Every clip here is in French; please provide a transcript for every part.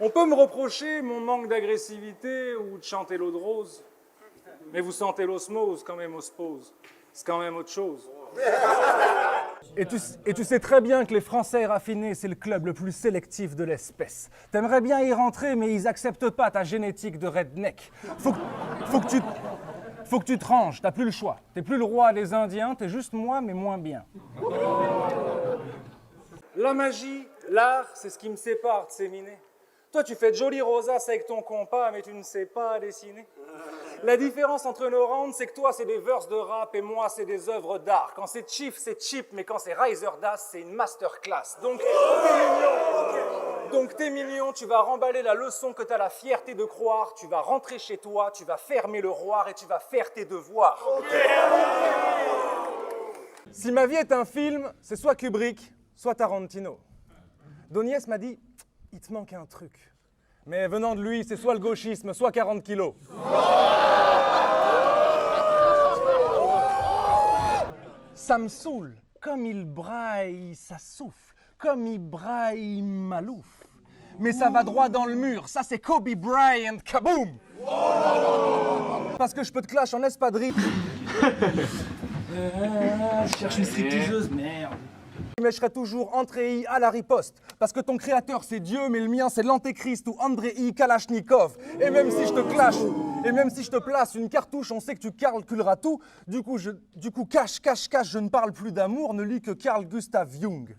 On peut me reprocher mon manque d'agressivité ou de chanter l'eau de rose, mais vous sentez l'osmose quand même ospose. C'est quand même autre chose. Et tu sais très bien que les Français raffinés, c'est le club le plus sélectif de l'espèce. T'aimerais bien y rentrer, mais ils acceptent pas ta génétique de redneck. Faut que tu te ranges, t'as plus le choix. T'es plus le roi des Indiens, t'es juste moi, mais moins bien. La magie, l'art, c'est ce qui me sépare de ces minés. Toi, tu fais de jolies rosaces avec ton compas, mais tu ne sais pas dessiner. La différence entre nos rounds, c'est que toi, c'est des verses de rap et moi, c'est des œuvres d'art. Quand c'est chief, c'est cheap, mais quand c'est Riser Das, c'est une masterclass. Donc, t'es mignon, tu vas remballer la leçon que t'as la fierté de croire, tu vas rentrer chez toi, tu vas fermer le roir et tu vas faire tes devoirs. Si ma vie est un film, c'est soit Kubrick, soit Tarantino. Donies m'a dit, il te manque un truc. Mais venant de lui, c'est soit le gauchisme, soit 40 kilos. Ça me saoule. Comme il braille, ça souffle. Comme il braille, malouf. Mais ça va droit dans le mur. Ça, c'est Kobe Bryant. Kaboom! Parce que je peux te clash en espadrille. Je cherche une stripteaseuse, merde. Mais je serai toujours Andrei à la riposte. Parce que ton créateur c'est Dieu, mais le mien c'est l'antéchrist ou Andrei Kalachnikov. Et même si je te clash, et même si je te place une cartouche, on sait que tu calculeras tout. Du coup, cache, je ne parle plus d'amour, ne lis que Carl Gustav Jung.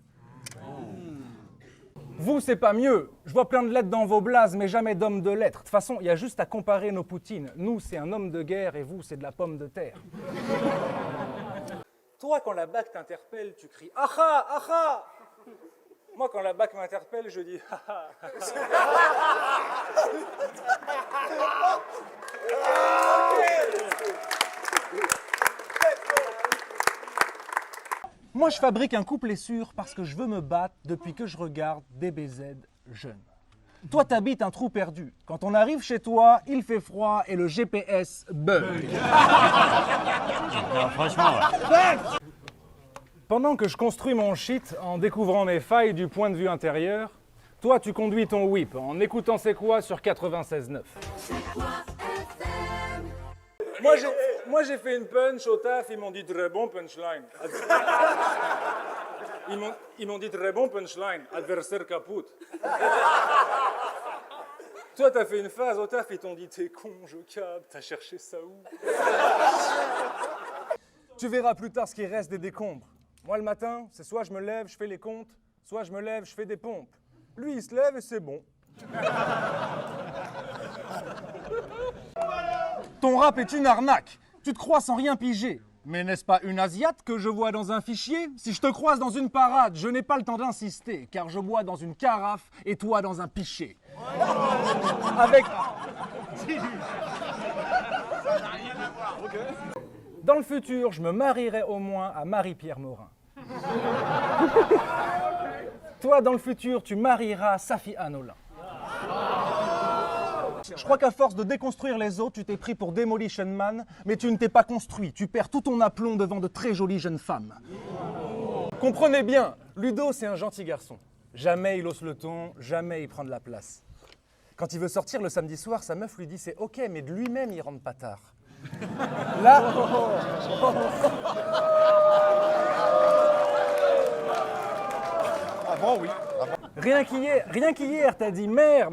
Vous, c'est pas mieux. Je vois plein de lettres dans vos blazes, mais jamais d'hommes de lettres. De toute façon, il y a juste à comparer nos poutines. Nous, c'est un homme de guerre et vous, c'est de la pomme de terre. Toi, quand la BAC t'interpelle, tu cries « Aha, aha !» Moi, quand la BAC m'interpelle, je dis « Haha !» Moi, je fabrique un couplet sûr parce que je veux me battre depuis que je regarde DBZ jeune. Toi, t'habites un trou perdu. Quand on arrive chez toi, il fait froid et le GPS bug. Non, franchement, ouais. Pendant que je construis mon shit en découvrant mes failles du point de vue intérieur, toi, tu conduis ton whip en écoutant C'est quoi sur 96.9. Moi, j'ai fait une punch au taf, ils m'ont dit très bon punchline. Ils m'ont dit très bon punchline, adversaire caput. Toi, t'as fait une phase au taf, ils t'ont dit t'es con, je capte, t'as cherché ça où? Tu verras plus tard ce qui reste des décombres. Moi, le matin, c'est soit je me lève, je fais les comptes, soit je me lève, je fais des pompes. Lui, il se lève et c'est bon. Ton rap est une arnaque. Tu te crois sans rien piger. Mais n'est-ce pas une Asiate que je vois dans un fichier? Si je te croise dans une parade, je n'ai pas le temps d'insister, car je bois dans une carafe et toi dans un pichet. Avec... Dans le futur, je me marierai au moins à Marie-Pierre Morin. Toi, dans le futur, tu marieras Safi Anolin. Je crois qu'à force de déconstruire les autres, tu t'es pris pour Demolition Man, mais tu ne t'es pas construit. Tu perds tout ton aplomb devant de très jolies jeunes femmes. Comprenez bien, Ludo, c'est un gentil garçon. Jamais il hausse le ton, jamais il prend de la place. Quand il veut sortir le samedi soir, sa meuf lui dit c'est ok, mais de lui-même, il rentre pas tard. Là... Ah bon, oui. Rien qu'hier, t'as dit mère,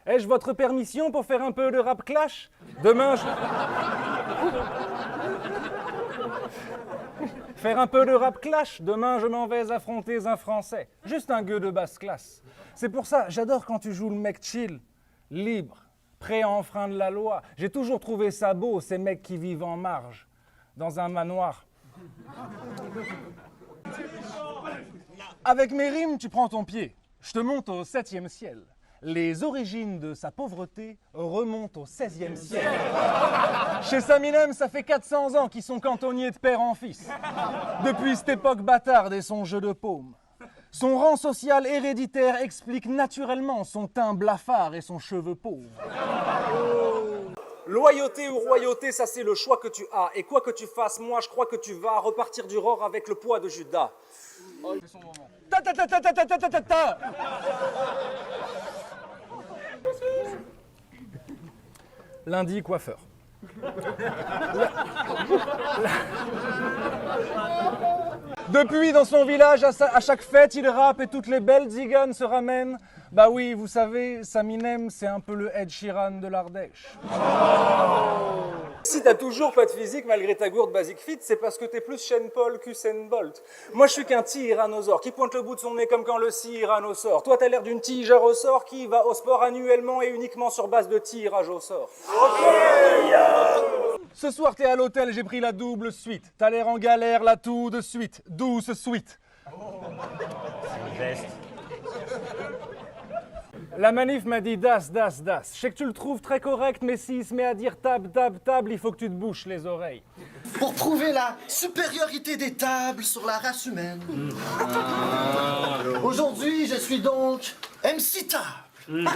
ai-je votre permission pour faire un peu de rap clash? Demain, Faire un peu de rap clash, demain je m'en vais affronter un Français. Juste un gueux de basse classe. C'est pour ça, j'adore quand tu joues le mec chill, libre, prêt à enfreindre la loi. J'ai toujours trouvé ça beau, ces mecs qui vivent en marge, dans un manoir. Avec mes rimes, tu prends ton pied. Je te monte au 7e ciel. Les origines de sa pauvreté remontent au 16e siècle. Chez Saminem, ça fait 400 ans qu'ils sont cantonniers de père en fils. Depuis cette époque bâtarde et son jeu de paume. Son rang social héréditaire explique naturellement son teint blafard et son cheveu pauvre. Loyauté ou royauté, ça c'est le choix que tu as. Et quoi que tu fasses, moi je crois que tu vas repartir du rore avec le poids de Judas. Oh, c'est son moment. Ta ta ta ta ta ta ta ta ta. Lundi, coiffeur. Depuis, dans son village, à chaque fête, il rappe et toutes les belles ziganes se ramènent. Bah oui, vous savez, Saminem, c'est un peu le Ed Sheeran de l'Ardèche. Si t'as toujours pas de physique malgré ta gourde Basic Fit, c'est parce que t'es plus Shane Paul qu'Usain Bolt. Moi, je suis qu'un tyrannosaure qui pointe le bout de son nez comme quand le tyrannosaure. Toi, t'as l'air d'une tige à ressort qui va au sport annuellement et uniquement sur base de tirage au sort. Ce soir, t'es à l'hôtel, j'ai pris la double suite. T'as l'air en galère, là, tout de suite. Douce suite. La manif m'a dit das. Je sais que tu le trouves très correct, mais s'il se met à dire table, il faut que tu te bouches les oreilles. Pour prouver la supériorité des tables sur la race humaine. Aujourd'hui, je suis donc MC Table.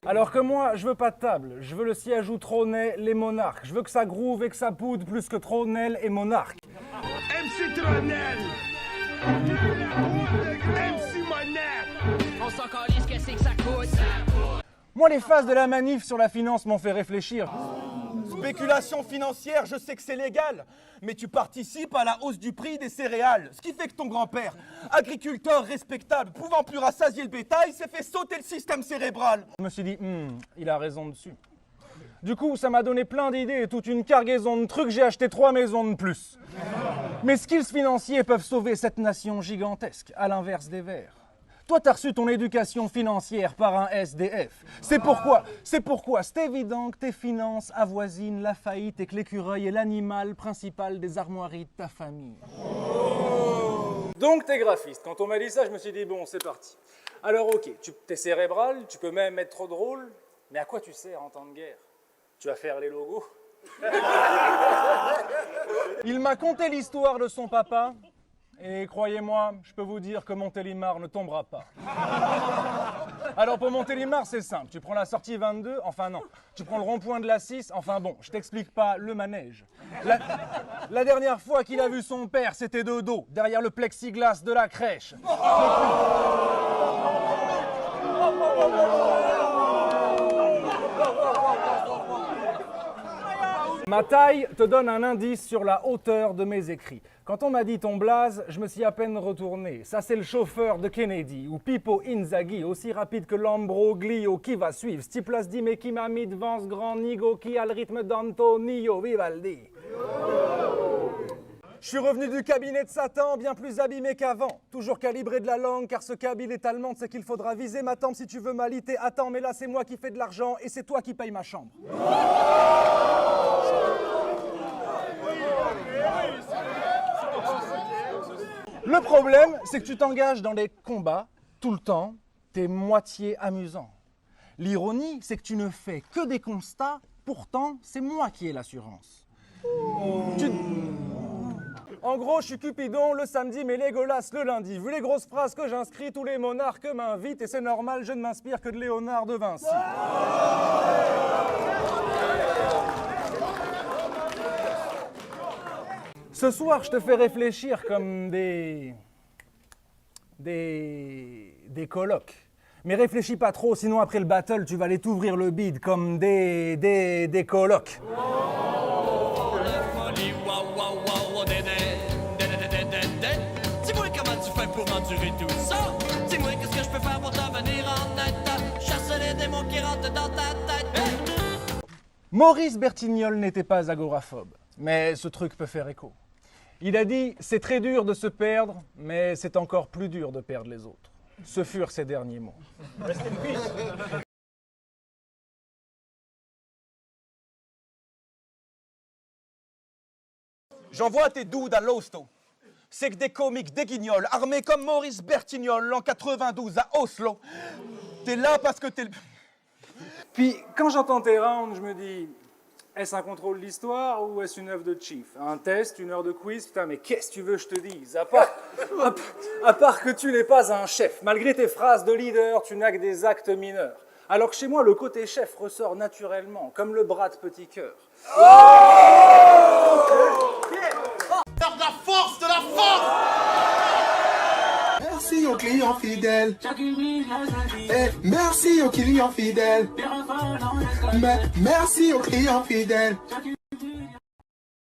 Alors que moi, je veux pas de table, je veux le siège où trônaient les monarques. Je veux que ça groove et que ça poude plus que Tronel et Monarque. MC Tronel! MC Monarque! On s'en calisse, qu'est-ce que ça coûte? Moi, les phases de la manif sur la finance m'ont fait réfléchir. Spéculation financière, je sais que c'est légal, mais tu participes à la hausse du prix des céréales. Ce qui fait que ton grand-père, agriculteur respectable, pouvant plus rassasier le bétail, s'est fait sauter le système cérébral. Je me suis dit, il a raison dessus. Du coup, ça m'a donné plein d'idées et toute une cargaison de trucs. J'ai acheté 3 maisons de plus. Mes skills financiers peuvent sauver cette nation gigantesque, à l'inverse des Verts. Toi, t'as reçu ton éducation financière par un SDF. C'est pourquoi, c'est évident que tes finances avoisinent la faillite et que l'écureuil est l'animal principal des armoiries de ta famille. Donc, t'es graphiste. Quand on m'a dit ça, je me suis dit, bon, c'est parti. Alors, ok, t'es cérébral, tu peux même être trop drôle, mais à quoi tu sers en temps de guerre? Tu vas faire les logos? Il m'a conté l'histoire de son papa. Et croyez-moi, je peux vous dire que Montélimar ne tombera pas. Alors pour Montélimar, c'est simple. Tu prends la sortie 22, enfin non. Tu prends le rond-point de la 6, enfin bon, je t'explique pas le manège. La dernière fois qu'il a vu son père, c'était de dos, derrière le plexiglas de la crèche. Ma taille te donne un indice sur la hauteur de mes écrits. Quand on m'a dit ton blaze, je me suis à peine retourné. Ça, c'est le chauffeur de Kennedy, ou Pippo Inzaghi, aussi rapide que l'Ambroglio. Qui va suivre? Stiplas dit, mais qui m'a mis devant ce grand nigo qui a le rythme d'Antonio Vivaldi. Je suis revenu du cabinet de Satan, bien plus abîmé qu'avant. Toujours calibré de la langue, car ce cabine est allemand, c'est qu'il faudra viser ma tempe si tu veux m'aliter. Attends, mais là, c'est moi qui fais de l'argent et c'est toi qui paye ma chambre. Le problème, c'est que tu t'engages dans les combats tout le temps, t'es moitié amusant. L'ironie, c'est que tu ne fais que des constats, pourtant, c'est moi qui ai l'assurance. En gros, je suis Cupidon le samedi, mais Légolas le lundi. Vu les grosses phrases que j'inscris, tous les monarques m'invitent, et c'est normal, je ne m'inspire que de Léonard de Vinci. Ce soir, je te fais réfléchir comme des colocs. Mais réfléchis pas trop, sinon après le battle, tu vas aller t'ouvrir le bide comme des colocs. Dis-moi comment tu fais pour endurer tout ça. Dis-moi qu'est-ce que je peux faire pour t'avenir en tête. Chasse les démons qui rentrent dans ta tête. Hey! Maurice Bertignolles n'était pas agoraphobe, mais ce truc peut faire écho. Il a dit « C'est très dur de se perdre, mais c'est encore plus dur de perdre les autres. » Ce furent ses derniers mots. Rest in peace. J'envoie tes dudes à l'hosto. C'est que des comiques, des guignols, armés comme Maurice Bertignolles en 92 à Oslo. T'es là parce que t'es... Puis, quand j'entends tes rounds, je me dis, est-ce un contrôle d'histoire ou est-ce une œuvre de chief? Un test, une heure de quiz? Putain, mais qu'est-ce que tu veux que je te dise? À part que tu n'es pas un chef. Malgré tes phrases de leader, tu n'as que des actes mineurs. Alors que chez moi, le côté chef ressort naturellement, comme le bras de petit cœur. De la force, de la force! merci aux clients fidèles. Et merci aux clients fidèles. Merci aux clients fidèles.